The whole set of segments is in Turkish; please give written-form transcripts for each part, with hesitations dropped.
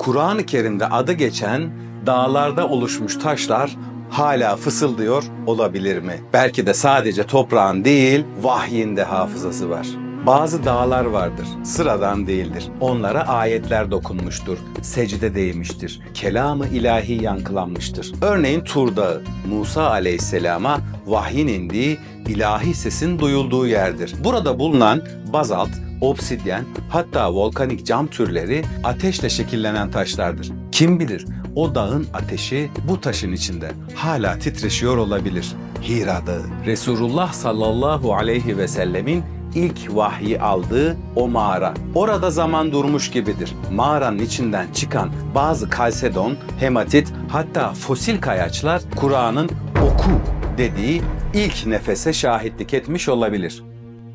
Kur'an-ı Kerim'de adı geçen dağlarda oluşmuş taşlar hala fısıldıyor olabilir mi? Belki de sadece toprağın değil, vahyin de hafızası var. Bazı dağlar vardır, sıradan değildir. Onlara ayetler dokunmuştur, secde değmiştir, kelamı ilahi yankılanmıştır. Örneğin Tur Dağı, Musa aleyhisselama vahyin indiği, ilahi sesin duyulduğu yerdir. Burada bulunan bazalt, obsidyen, hatta volkanik cam türleri ateşle şekillenen taşlardır. Kim bilir o dağın ateşi bu taşın içinde hala titreşiyor olabilir. Hira Dağı, Resulullah sallallahu aleyhi ve sellemin ilk vahyi aldığı o mağara. Orada zaman durmuş gibidir. Mağaranın içinden çıkan bazı kalsedon, hematit, hatta fosil kayaçlar Kur'an'ın oku dediği ilk nefese şahitlik etmiş olabilir.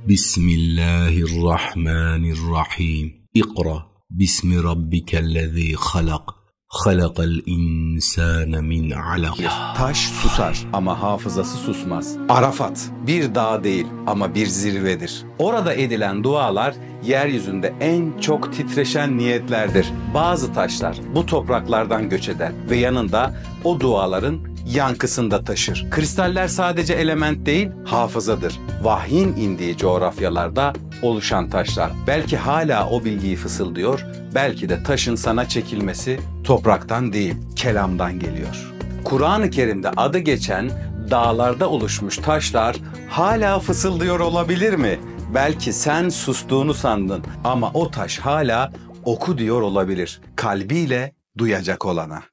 Bismillahirrahmanirrahim. İkra bismi rabbikellezî halak. Halakal insâne min alak. Taş susar ama hafızası susmaz. Arafat bir dağ değil ama bir zirvedir. Orada edilen dualar yeryüzünde en çok titreşen niyetlerdir. Bazı taşlar bu topraklardan göç eder ve yanında o duaların yankısını da taşır. Kristaller sadece element değil, hafızadır. Vahyin indiği coğrafyalarda oluşan taşlar. Belki hala o bilgiyi fısıldıyor, belki de taşın sana çekilmesi topraktan değil, kelamdan geliyor. Kur'an-ı Kerim'de adı geçen dağlarda oluşmuş taşlar hala fısıldıyor olabilir mi? Belki sen sustuğunu sandın ama o taş hala oku diyor olabilir, kalbiyle duyacak olana.